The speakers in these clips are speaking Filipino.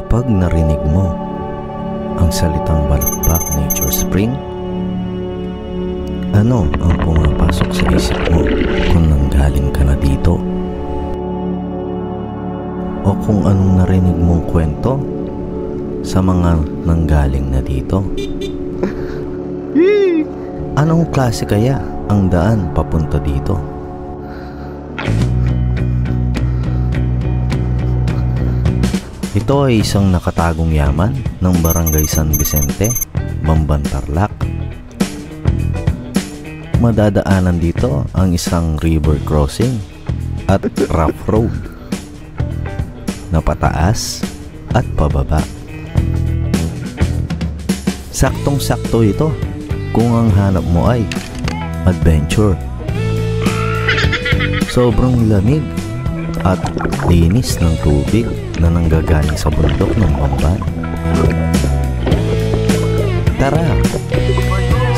Kapag narinig mo ang salitang Balagbak Nature Spring, ano ang pumapasok sa isip mo kung nanggaling ka na dito? O kung anong narinig mong kwento sa mga nanggaling na dito? Anong klase kaya ang daan papunta dito? Ito ay isang nakatagong yaman ng Barangay San Vicente, Bamban, Tarlac. Madadaanan dito ang isang river crossing at rough road na pataas at pababa. Saktong-sakto ito kung ang hanap mo ay adventure. Sobrang lamig at linis ng tubig na nanggagaling sa bundok ng Bamban. Tara,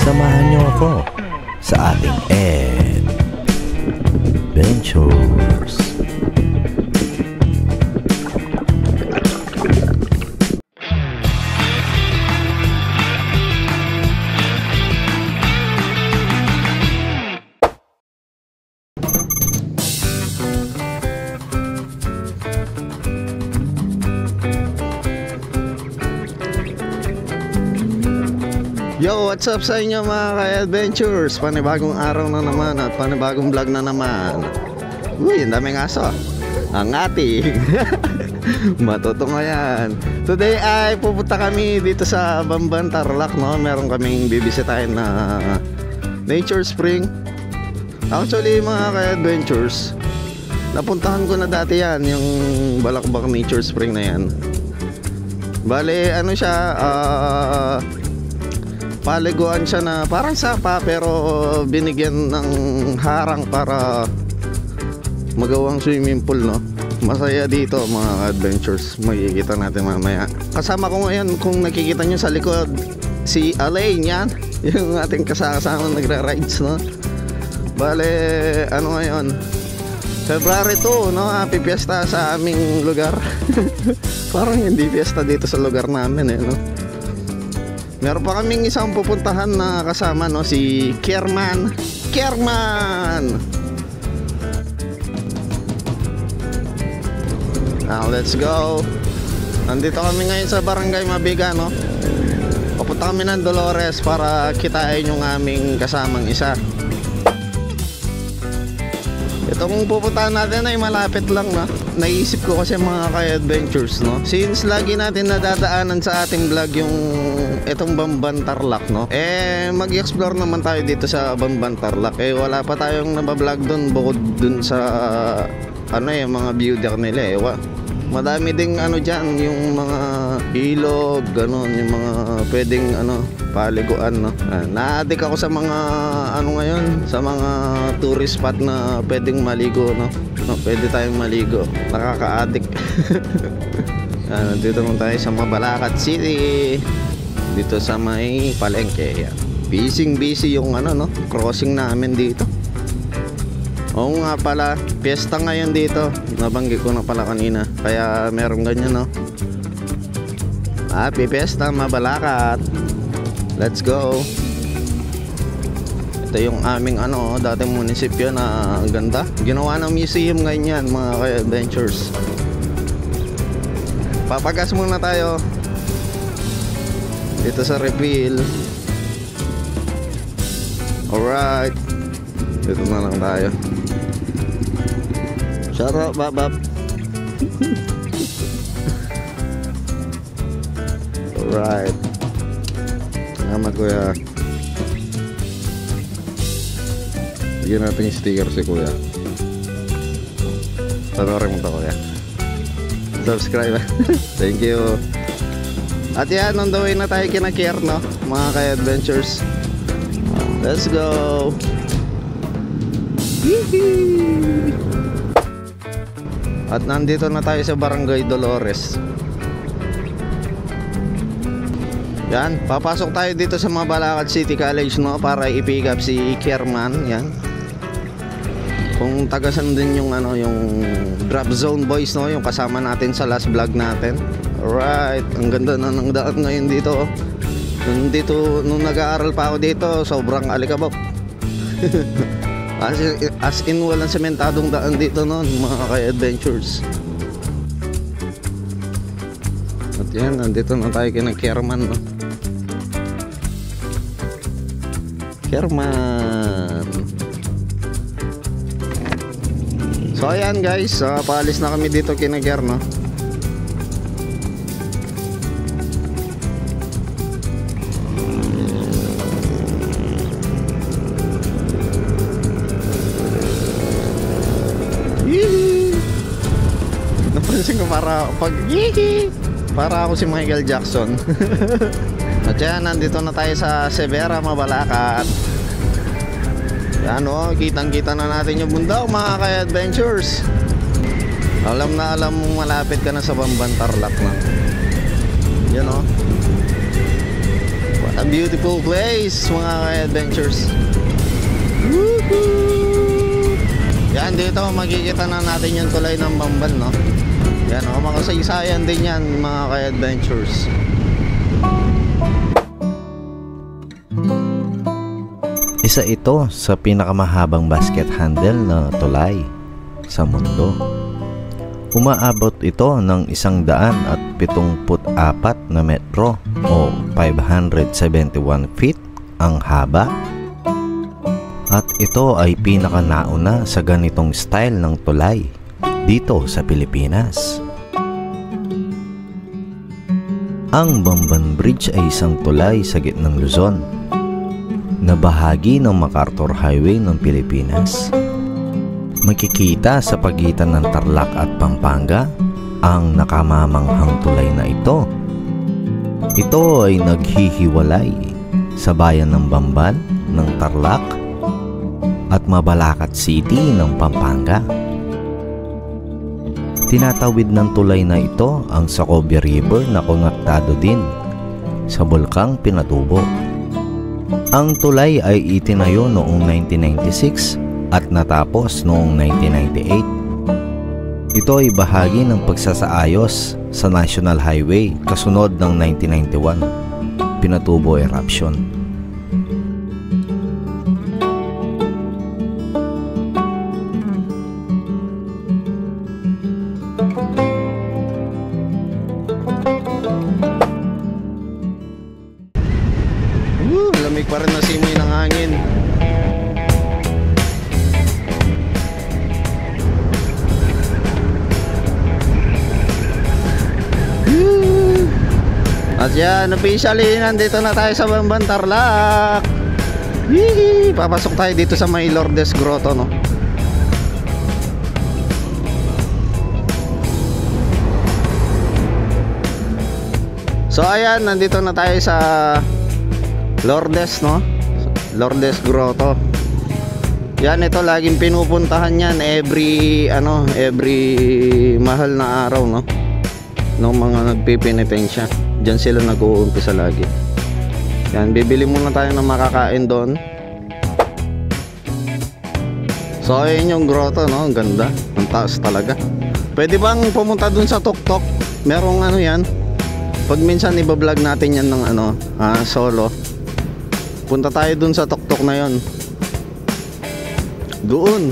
samahan niyo ako sa ating adventures. Yo, what's up sa inyo mga ka-adventures? Panibagong araw na naman at panibagong vlog na naman. Uy, ang daming aso. Ang ating matutunghayan. Today ay pupunta kami dito sa Bamban, Tarlac, no? Meron kaming bibisitahin na Nature Spring. Actually mga ka-adventures, napuntahan ko na dati yan, yung Balagbak Nature Spring na yan. Bale, ano siya, paliguan siya na parang sapa pero binigyan ng harang para magawang swimming pool, no? Masaya dito mga adventures, makikita natin mamaya. Kasama ko ngayon, kung nakikita nyo sa likod, si Alain yan, yung ating kasama nagra-rides, no? Bale, ano ngayon, February 2, no? Happy Fiesta sa aming lugar. Parang hindi fiesta dito sa lugar namin, eh, no? Meron pa kaming isang pupuntahan na kasama, no? Si Kerman. Now let's go. Nandito kami ngayon sa Barangay Mabiga, no? Papunta kami ng Dolores para kitain yung aming kasamang isa. Itong pupuntahan natin ay malapit lang, no? Naisip ko kasi mga ka-adventures, no? Since lagi natin nadadaanan sa ating vlog yung itong Bamban, Tarlac, no? Mag-explore naman tayo dito sa Bamban, Tarlac. Wala pa tayong nabablog dun bukod dun sa mga view deck nila, madami ding dyan, yung mga ilog, ganon, yung mga pwedeng paliguan, no? Na-addict ako sa mga ngayon, sa mga tourist spot na pwedeng maligo, no? Pwede tayong maligo, nakaka-addict. Dito naman tayo sa Mabalacat City, dito sa may palengke. Busy yung crossing namin dito. Oo nga pala, piyesta ngayon dito. Nabanggit ko na pala kanina, kaya meron ganyan, no? Happy Fiesta Mabalacat. Let's go. Ito yung aming dating munisipyo na ganda. Ginawa ng museum ngayon yan mga ka-adventures. Papagas muna tayo dito sa reveal. Alright, dito na lang tayo. Shout out, babab. Alright, salamat kuya. Bigyan natin yung sticker si kuya. Panorin mo ito kuya. Subscribe. Thank you. At yan, on the way na tayo kina-care, no? Mga ka-adventures, let's go. At nandito na tayo sa Barangay Dolores. Yan, papasok tayo dito sa Mabalacat City College, no? Para i-pick up si Kerman. Yan. Kung tagasan din yung ano, yung Drop Zone Boys, no, yung kasama natin sa last vlog natin. Alright, ang ganda na ng daan ngayon dito. Nung nag-aaral pa ako dito, sobrang alikabok. as in walang sementadong daan dito noon, mga ka-adventures. At yan, nandito na tayo kina Kerman, no? Kerman. So ayan guys, paalis na kami dito kina Ger, no? Napansin ko para ako si Michael Jackson. At yan, nandito na tayo sa Severa, Mabalacat. Yan o, kitang-kita na natin yung bundok, mga ka-adventures. Alam na alam mong malapit ka na sa Bamban Tarlac na. Yan o. What a beautiful place, mga ka-adventures. Woohoo! Yan, dito makikita na natin yung tulay ng Bamban, no? Yan o, makasaysayan din yan, mga ka-adventures. Isa ito sa pinakamahabang basket handle na tulay sa mundo. Umaabot ito ng 174 na metro o 571 feet ang haba. At ito ay pinakanauna sa ganitong style ng tulay dito sa Pilipinas. Ang Bamban Bridge ay isang tulay sa gitnang Luzon na bahagi ng MacArthur Highway ng Pilipinas. Makikita sa pagitan ng Tarlac at Pampanga ang nakamamanghang tulay na ito. Ito ay naghihiwalay sa bayan ng Bamban ng Tarlac at Mabalacat City ng Pampanga. Tinatawid ng tulay na ito ang Sacobia River na konektado din sa Bulkang Pinatubo. Ang tulay ay itinayo noong 1996 at natapos noong 1998. Ito ay bahagi ng pagsasaayos sa National Highway kasunod ng 1991 Pinatubo eruption. Lamig pa rin na simoy ng hangin. At yan, officially nandito na tayo sa Bamban Tarlac. Hihi! Papasok tayo dito sa may Lourdes Grotto, no? So ayan, nandito na tayo sa Lourdes, no? Lourdes Grotto. Yan, ito laging pinupuntahan yan every mahal na araw, no? Ng mga nagpipinitensya. Diyan sila nag-uumpisa lagi. Yan, bibili muna tayo ng makakain doon. So ayun yung grotto, no? Ang ganda. Ang taas talaga. Pwede bang pumunta doon sa tuktok? Merong ano yan. Pag minsan iba-vlog natin yan ng solo. Punta tayo dun sa tuktok na yon. Doon.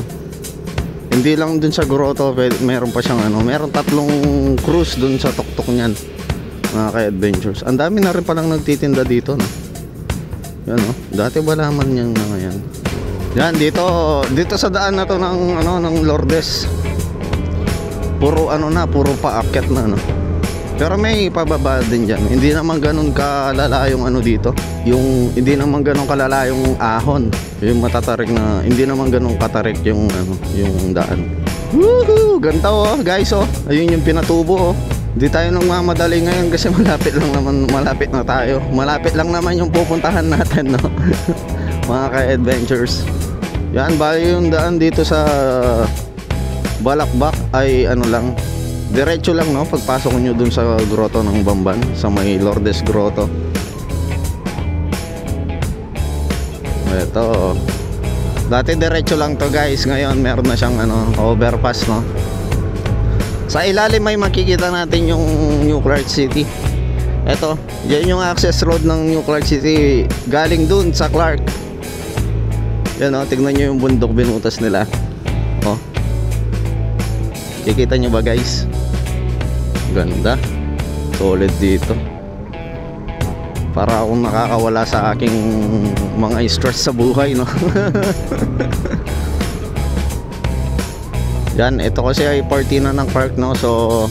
Hindi lang dun sa grotto, meron pa siyang meron 3 cruise dun sa tuktok niyan. Mga ka-adventures. Ang dami na rin palang nagtitinda dito, no. Yan, no. Dati wala man yang mga yan. Yan, dito sa daan na to ng Lourdes. Puro puro paakyat na, no. Pero may pababa din dyan. Hindi naman ganun kalala yung dito. Hindi naman ganun kalala yung ahon. Yung matatarik na, hindi naman ganun katarik yung daan. Woohoo! Ganda guys, Ayun yung Pinatubo, Hindi tayo nang mamadali ngayon kasi malapit na tayo. Malapit lang naman yung pupuntahan natin, no? Mga ka-adventures. Yan, bali yung daan dito sa Balakbak ay lang, diretso lang, no? Pagpasok nyo dun sa grotto ng Bamban, sa may Lourdes Grotto. Ito. Dati diretso lang to guys, ngayon meron na siyang overpass, no. Sa ilalim may makikita natin yung New Clark City. Eto, yan yung access road ng New Clark City, galing dun sa Clark. Yan o, tignan nyo yung bundok binutas nila. O, kikita nyo ba guys? Ganda, solid dito. Para akong nakakawala sa aking mga stress sa buhay, no. Yan, ito kasi ay party na ng park, no. So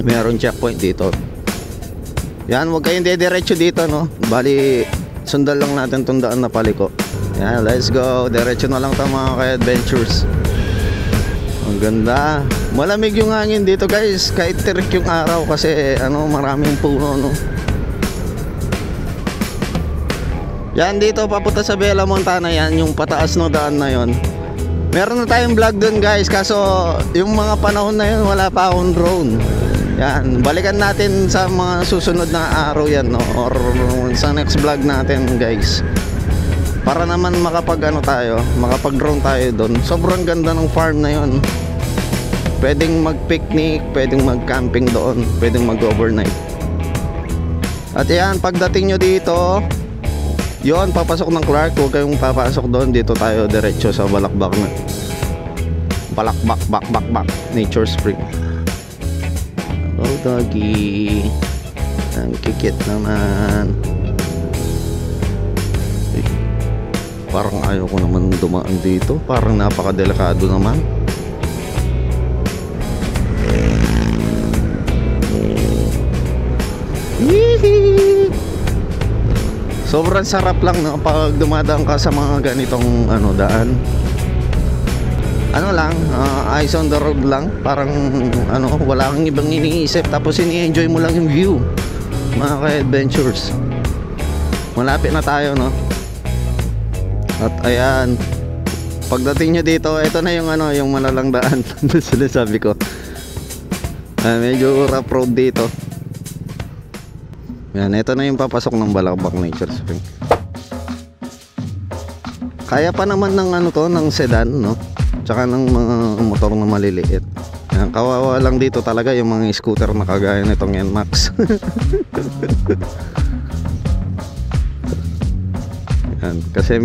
meron checkpoint dito. Yan, huwag kayong diretso dito, no. Bali, sundan lang natin tong daan na paliko. Yan, let's go. Diretso na lang ito mga ka-adventures. Ang ganda. Malamig yung hangin dito guys, kahit tirik yung araw kasi maraming puno, no. Yan, dito papunta sa Bella Montana, yan yung pataas no daan na yon. Meron na tayong vlog dun guys, kaso yung mga panahon na yun wala pa akong drone. Yan, balikan natin sa mga susunod na araw yan, no? Or sa next vlog natin guys, para naman makapag drone tayo dun. Sobrang ganda ng farm na yon. Pwedeng mag picnic, pwedeng mag camping doon, pwedeng mag overnight. At yan, pagdating nyo dito, yon, papasok ng Clark, huwag kayong papasok doon. Dito tayo diretso sa Balakbak Nature Spring. Hello doggy, ang kikit naman. Parang ayaw ko naman dumaan dito, parang napakadelikado naman. Sobrang sarap lang, no, pag dumadaan ka sa mga ganitong daan. Eyes on the road lang. Parang wala kang ibang iniisip, tapos ini-enjoy mo lang yung view, mga ka-adventures. Malapit na tayo, no. At ayan, pagdating nyo dito, ito na yung yung malalang daan. Sinasabi ko, medyo rough road dito. Yan, ito na yung papasok ng Balakbak Nature Spring. Kaya pa naman ng ng sedan, no? Tsaka ng mga motor na maliliit. Yan, kawawa lang dito talaga yung mga scooter na kagaya nitong NMAX. Yan, kasi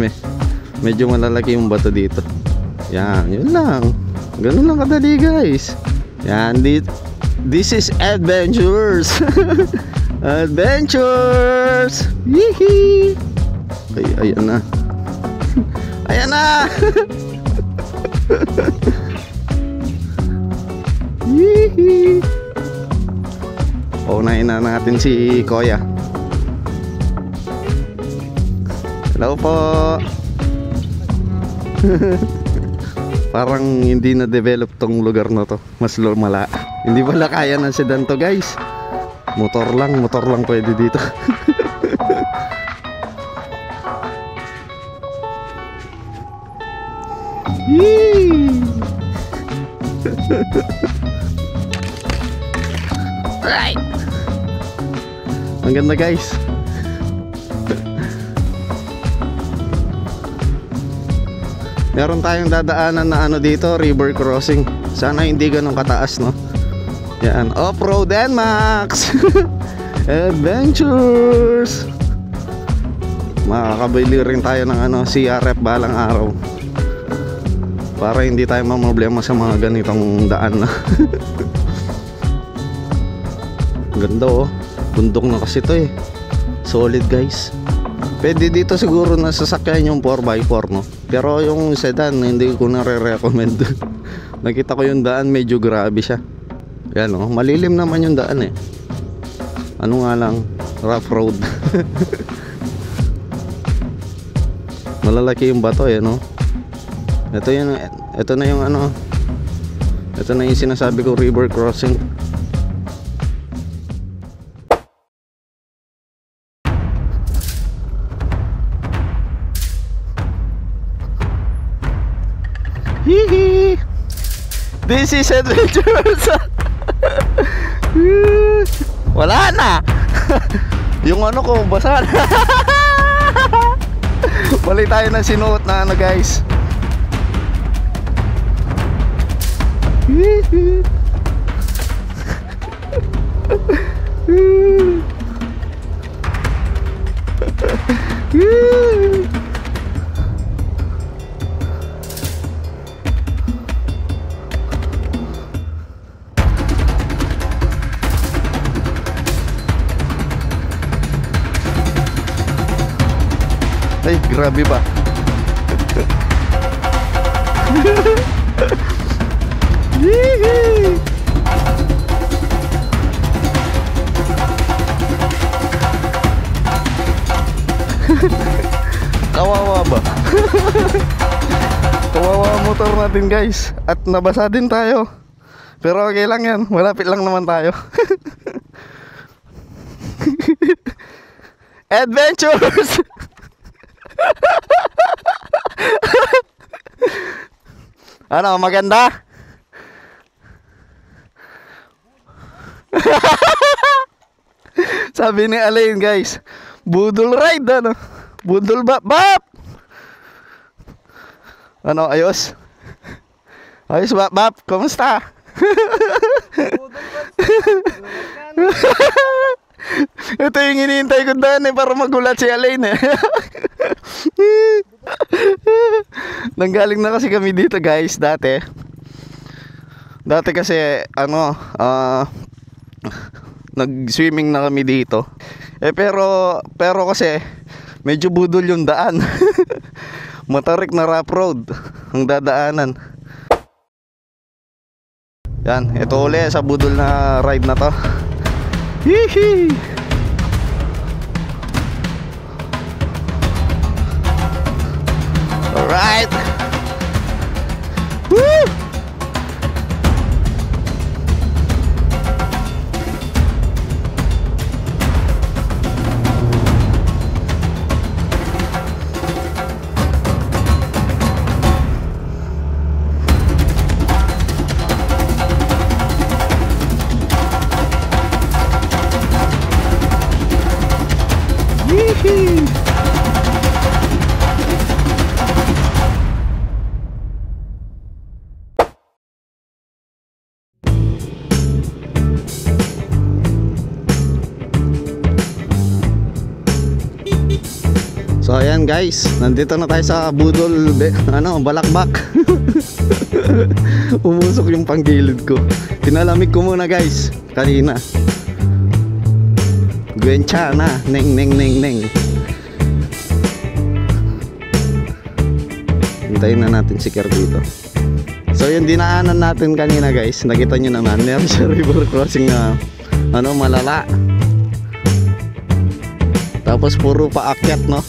medyo malalaki yung bato dito. Yan, yun lang. Ganun lang kadali guys. Yan, this is adventures. Adventures! Yee! Ay, ayan na. Ayan na! Yee! Paunahin na natin si Kuya. Hello po! Parang hindi na-develop tong lugar na to. Mas lumala. Hindi pala kaya ng sedan to guys. Motor lang pwede dito. Yee! Right. Ang ganda guys. Meron tayong dadaanan na dito, river crossing. Sana hindi ganun kataas, no. Yan, off-road NMAX. Adventures. Makakabili rin tayo ng CRF balang araw, para hindi tayo mamroblema sa mga ganitong daan na. Ganda, oh. Bundok na kasi to eh. Solid guys. Pwede dito siguro na sasakyan yung 4x4, no? Pero yung sedan hindi ko nare-recommend. Nakita ko yung daan, medyo grabe siya. Yan, oh, malilim naman yung daan eh. Nga lang, rough road. Malalaki yung bato eh, no? Ito na yung ito na yung sinasabi ko, river crossing. Hihi! This is adventures. Wala na. Yung ko basa na. Bali tayo na sinuot na guys. Ay, grabe ba? Kawawa ba? Kawawa ang motor natin guys. At nabasa din tayo. Pero okay lang yan. Malapit lang naman tayo. Adventures! Ano, maganda? Sabi ni Alain guys, budol ride ano? Budol bap bap. Ano, ayos? Ayos bap bap, kumusta? Ito yung hinihintay ko daan para magulat si Alain Nanggaling na kasi kami dito guys dati. Dati kasi ano, nag-swimming na kami dito. Pero kasi medyo budol yung daan. Matarik na rough road ang dadaanan. Yan, ito uli sa budol na ride na to. Hihi. Alright. Woo! Yee-hee. So ayan guys, nandito na tayo sa budol Balakbak. Umusok yung panggilid ko. Pinalamig ko muna guys kanina. Gwencha na, neng. Hintayin na natin si Ker dito. So yung dinaanan natin kanina guys, nakita nyo naman, meron siya river crossing na malala. Tapos puro paakyat no.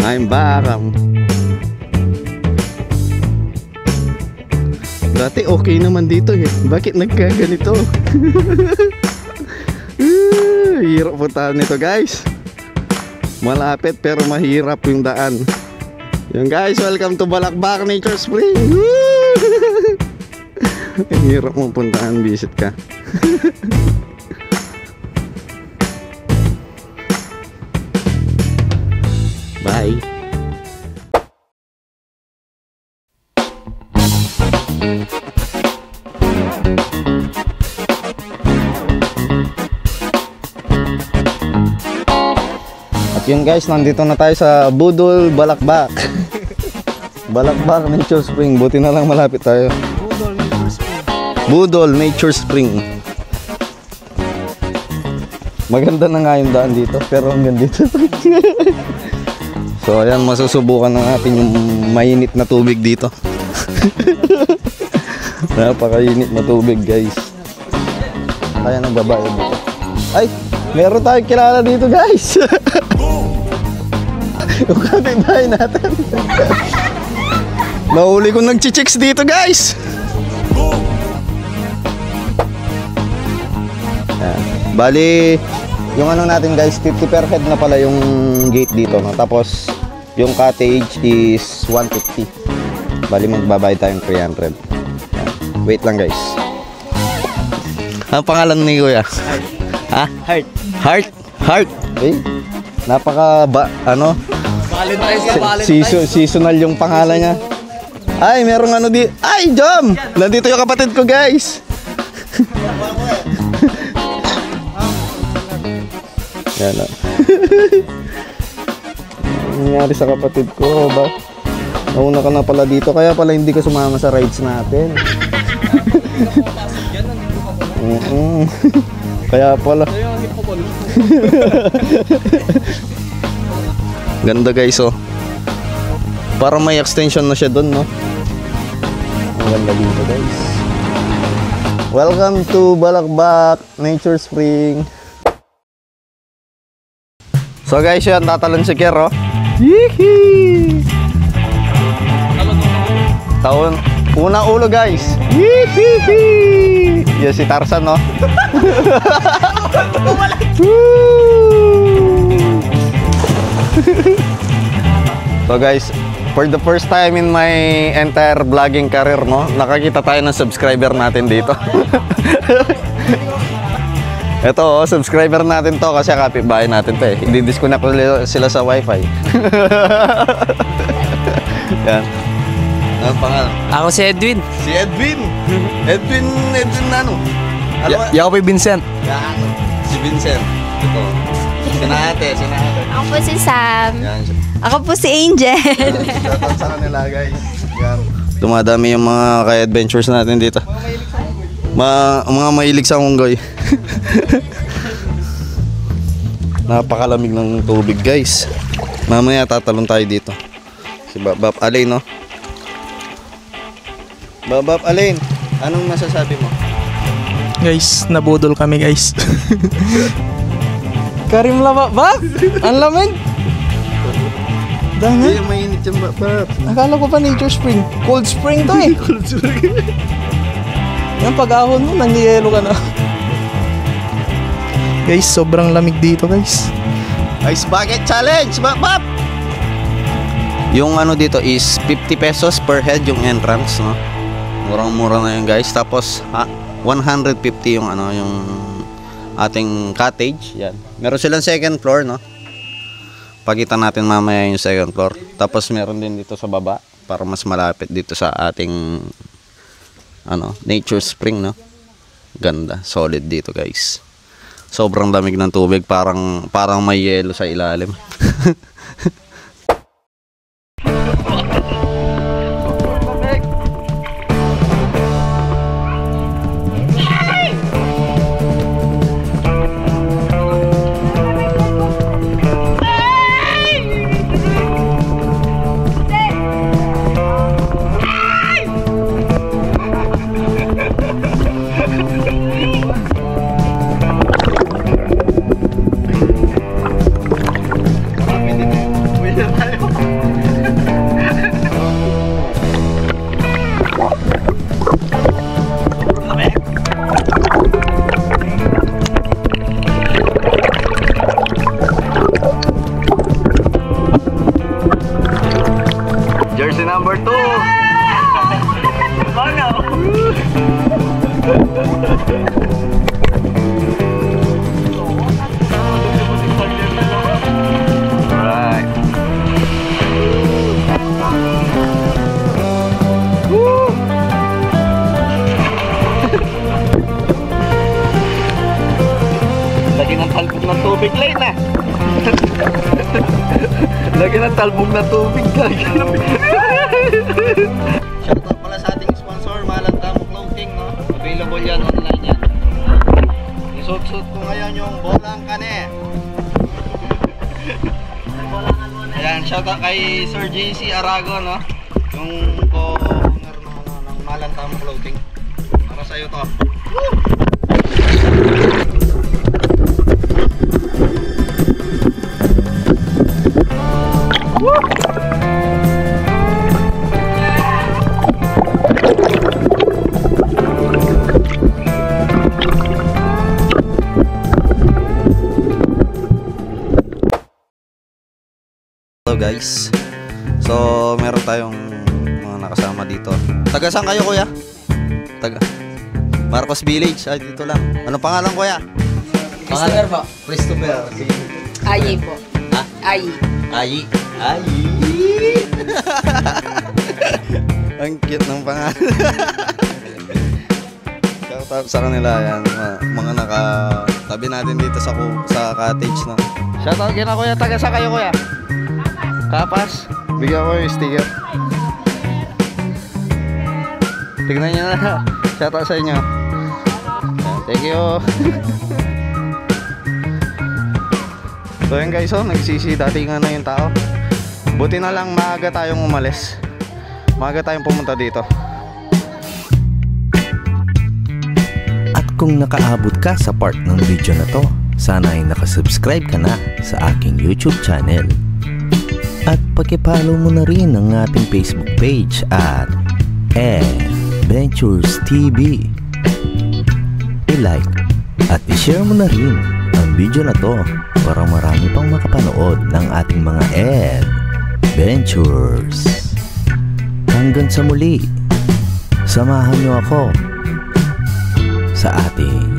I'm back. Dati okay naman dito Bakit nagkaganito? Hirap puntahan nito guys. Malapit pero mahirap yung daan. Yan guys, welcome to Balakbak Nature Spring. Hirap mong puntahan, visit ka. Bye. At yun guys, nandito na tayo sa Budol Balakbak. Balakbak Nature Spring. Buti na lang malapit tayo. Budol Nature Spring. Budol Nature Spring. Maganda na nga yung daan dito, pero hanggang dito. So ayan, masusubukan na natin yung mainit na tubig dito. Napakainit na tubig guys. Kaya ng babae dito. Ay, meron tayong kilala dito guys. Yung kapitbahay natin. Nahuli ko nag-chicks dito guys. Ayan. Bali, yung natin guys, 50 per head na pala yung gate dito no? Tapos yung cottage is 150. Bali magbabayad tayong 300. Ayan. Wait lang guys. Ang pangalan ni Kuya? Heart. Ha? Heart. Heart. Eh, seasonal yung pangalan niya. Ay, merong ano di. Ay, Jom! Nandito yung kapatid ko, guys. Yan o. Ano nangyari sa kapatid ko ba? Nauna ka na pala dito, kaya pala hindi ka sumama sa rides natin. Kaya pala. Ganda guys oh. Parang may extension na siya doon, no? Ang ganda dito guys. Welcome to Balakbak Nature Spring. So guys, yan, tatalon si Kier, oh. Yee! Taon, unang ulo guys. Yee! Yan si Tarzan, no? So guys, for the first time in my entire vlogging career, no, nakakita tayo ng subscriber natin dito. Ito, oh, subscriber natin to kasi kapitbahay natin to eh. Hindi-disconnect sila sa wifi. Yan. Anong pangalan? Ako si Edwin. Si Edwin. Edwin ano? Ako po Vincent. Yan. Si Vincent. Ito. Sinate. Ako po si Sam. Yan. Ako po si Angel. Shoutout sa kanila guys. Yan. Dumadami yung mga ka-adventures natin dito. Mga mahilig sa unggoy. Napakalamig ng tubig guys. Mamaya tatalon tayo dito. Si Bab Alain, no? Bab Alain, anong masasabi mo? Guys, nabudol kami guys. Karim laba ba? Ang lamig. Dangan. Hindi, mainit yung Bab. Akala ko pa nature spring. Cold spring to eh. Cold spring. Yan pag-ahon mo, nangyayelo ka na. Guys, sobrang lamig dito guys. Ice bucket challenge, Bab! Yung ano dito is 50 pesos per head yung entrance, no? Murang-mura na yun guys. Tapos 150 yung ano, yung ating cottage. Yan. Meron silang second floor, no? Pakita natin mamaya yung second floor. Tapos meron din dito sa baba para mas malapit dito sa ating ano, nature spring, no? Ganda, solid dito guys. Sobrang lamig ng tubig, parang may yelo sa ilalim. Jersey number 2. Alright. Lagi ng talbog ng tubig lane na. Lagi ng talbog ng tubig. Shoutout pala sa ating sponsor, Malantamo Clothing, no? Available yan online yan. Isuot-suot ko ngayon yung bolang kane. Ayan, shoutout kay Sir JC Arago, no? Yung co-owner ng Malantamo Clothing. Para sa'yo to. Hello guys. So meron tayong mga nakasama dito. Taga saan kayo kuya? Taga Marcos Village. Ay dito lang. Anong pangalan kuya? Christopher po. Christopher. Ayi po. Ha? Ayi. Ayi. Ayi. Ang cute ng pangalan. Shoutout sa kanila yan. Mga nakatabi natin dito sa cottage na. Shoutout kina kuya. Taga sa kayo kuya? Kapas. Bigyan ko yung sticker. Tignan nyo na. Shoutout sa inyo. Thank you. So yun guys, nagsisi-datingan na yung tao. Buti na lang maaga tayong umalis. Maaga tayong pumunta dito. At kung nakaabot ka sa part ng video na to, sana ay nakasubscribe ka na sa aking YouTube channel. At pakipollow mo na rin ang ating Facebook page at Ventures TV. I-like at i-share mo na rin ang video na to para marami pang makapanood ng ating mga adventures. Hanggang sa muli, samahan niyo ako sa ating